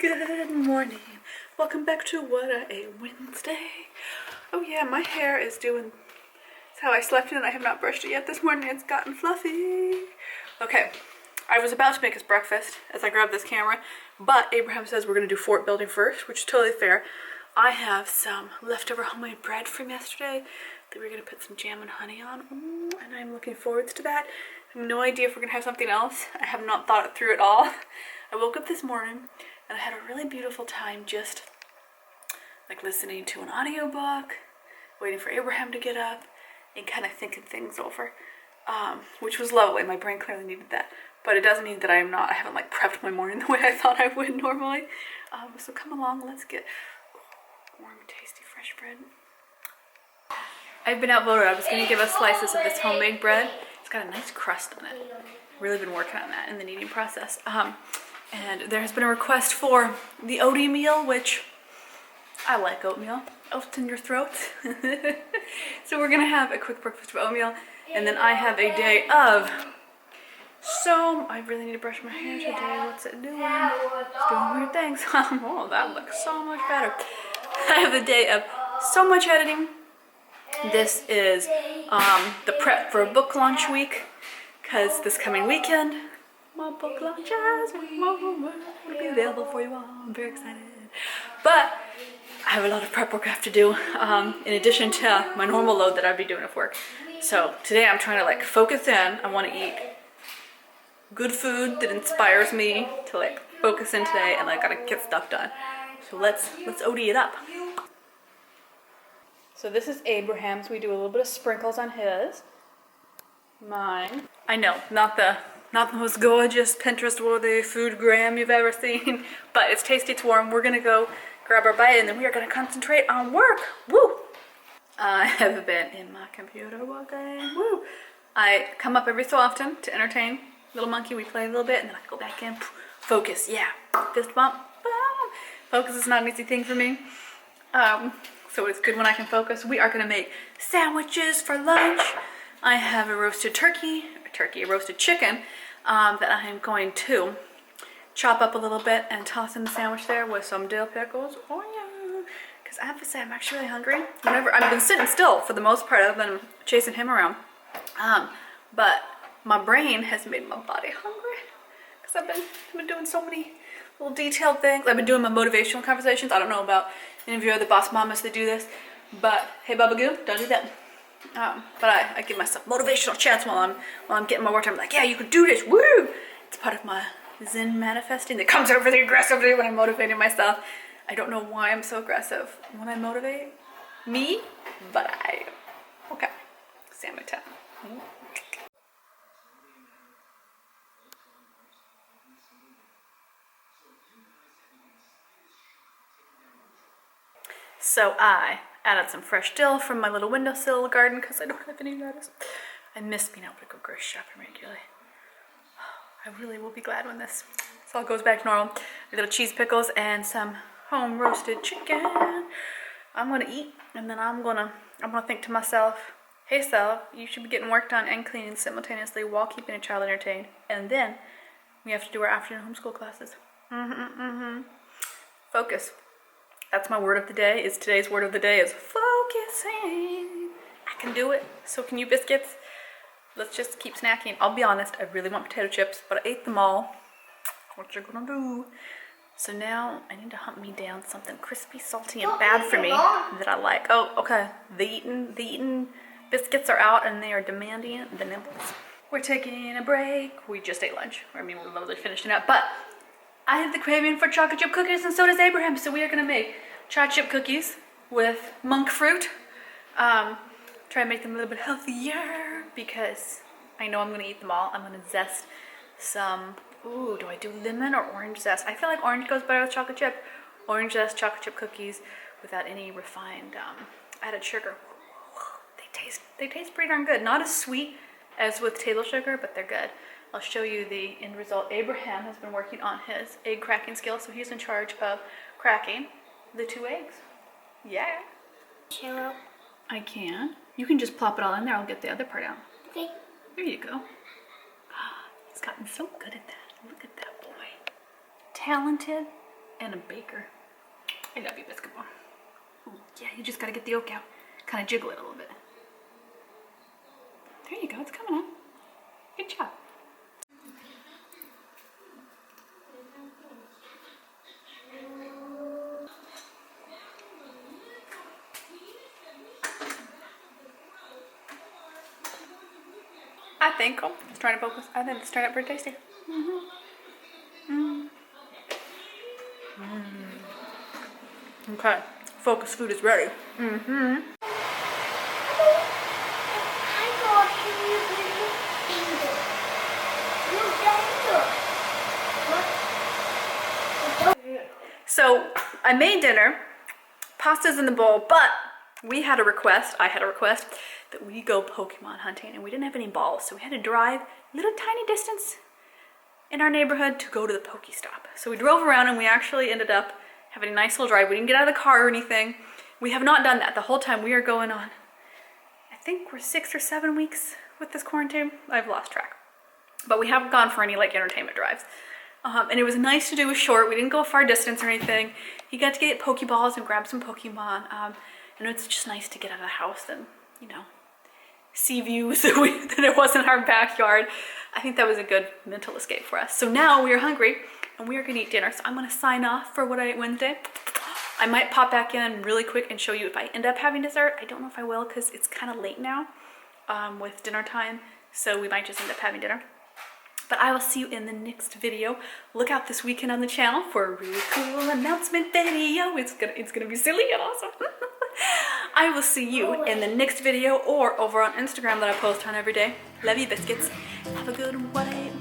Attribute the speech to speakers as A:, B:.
A: Good morning. Welcome back to What a Wednesday. Oh yeah, my hair is doing... It's how I slept in and I have not brushed it yet this morning. It's gotten fluffy. Okay, I was about to make us breakfast as I grabbed this camera, but Abraham says we're going to do fort building first, which is totally fair. I have some leftover homemade bread from yesterday that we're going to put some jam and honey on. Ooh, and I'm looking forward to that. I have no idea if we're going to have something else. I have not thought it through at all. I woke up this morning and I had a really beautiful time just like listening to an audiobook, waiting for Abraham to get up, and kind of thinking things over, which was lovely. My brain clearly needed that, but it doesn't mean that I haven't like prepped my morning the way I thought I would normally. So come along, let's get warm, tasty, fresh bread. I've been outvoted. I was going to give us slices of this homemade bread. It's got a nice crust on it. Really been working on that in the kneading process. And there has been a request for the oaty meal, which I like oatmeal. Oats in your throat. So we're gonna have a quick breakfast of oatmeal, and then I have a day of. So I really need to brush my hair today. What's it doing? It's doing weird things. Oh, that looks so much better. I have a day of so much editing. This is the prep for a book launch week, because this coming weekend, my book launches will be available for you all. I'm very excited. But I have a lot of prep work I have to do in addition to my normal load that I'd be doing at work. So today I'm trying to like focus in. I want to eat good food that inspires me to like focus in today, and I gotta get stuff done. So let's OD it up. So this is Abraham's. We do a little bit of sprinkles on his. Mine. I know, not the most gorgeous Pinterest-worthy food gram you've ever seen, but it's tasty, it's warm. We're gonna go grab our bite, and then we are gonna concentrate on work. Woo! I have been in my computer working. Woo! I come up every so often to entertain little monkey. We play a little bit, and then I go back in. Focus, yeah. Fist bump. Focus is not an easy thing for me. So it's good when I can focus. We are gonna make sandwiches for lunch. I have a roasted a roasted chicken that I am going to chop up a little bit and toss in the sandwich there with some dill pickles. Oh yeah, because I have to say I'm actually really hungry. I've been sitting still for the most part. I've been chasing him around, but my brain has made my body hungry because I've been doing so many little detailed things. I've been doing my motivational conversations. I don't know about any of you other boss mamas that do this, but hey, Baba Goo, don't do that. But I give myself motivational chats while I'm getting my work done. I'm like, yeah, you can do this, woo! It's part of my Zen manifesting that comes over the aggressively when I'm motivating myself. I don't know why I'm so aggressive when I motivate me, but okay, sandwich time. So I added some fresh dill from my little windowsill garden because I don't have any lettuce. I miss being able to go grocery shopping regularly. I really will be glad when this all goes back to normal. A little cheese pickles and some home roasted chicken. I'm gonna eat, and then I'm gonna think to myself, hey self, you should be getting work done and cleaning simultaneously while keeping a child entertained. And then we have to do our afternoon homeschool classes. Focus. That's my word of the day. Today's word of the day is focusing. I can do it. So can you, biscuits. Let's just keep snacking. I'll be honest, I really want potato chips, but I ate them all. What you gonna do? So now I need to hunt me down something crispy, salty, and bad for me that I like. Oh, okay. The eaten biscuits are out, and they are demanding the nibbles. We're taking a break. We just ate lunch. We're literally finishing up, but I have the craving for chocolate chip cookies, and so does Abraham. So we are gonna make chocolate chip cookies with monk fruit. Try and make them a little bit healthier because I know I'm gonna eat them all. I'm gonna zest some. Ooh, do I do lemon or orange zest? I feel like orange goes better with chocolate chip. Orange zest chocolate chip cookies without any refined added sugar. They taste pretty darn good. Not as sweet as with table sugar, but they're good. I'll show you the end result. Abraham has been working on his egg cracking skill, so he's in charge of cracking the 2 eggs. Yeah.
B: Hello.
A: I can. You can just plop it all in there. I'll get the other part out.
B: Okay.
A: There you go. He's gotten so good at that. Look at that boy. Talented and a baker. I love you, biscuit ball. Ooh, yeah, you just gotta get the yolk out. Kind of jiggle it a little bit. There you go, it's coming out. Good job. I think it's trying to focus. I think it's turned out pretty tasty. Okay, focus food is ready. So I made dinner, pasta's in the bowl, but we had a request, I had a request, that we go Pokemon hunting, and we didn't have any balls, so we had to drive a little tiny distance in our neighborhood to go to the Pokestop. So we drove around and we actually ended up having a nice little drive. We didn't get out of the car or anything. We have not done that the whole time. We are going on, I think we're 6 or 7 weeks with this quarantine. I've lost track. But we haven't gone for any like entertainment drives. And it was nice to do a short. We didn't go a far distance or anything. You got to get Pokeballs and grab some Pokemon. And it's just nice to get out of the house and, you know, see views that it wasn't our backyard. I think that was a good mental escape for us. So now we are hungry and we are gonna eat dinner. So I'm gonna sign off for What I Ate Wednesday. I might pop back in really quick and show you if I end up having dessert. I don't know if I will because it's kind of late now with dinner time. So we might just end up having dinner. But I will see you in the next video. Look out this weekend on the channel for a really cool announcement video. It's gonna be silly and awesome. I will see you in the next video or over on Instagram that I post on every day. Love you, biscuits. Have a good one. What I ate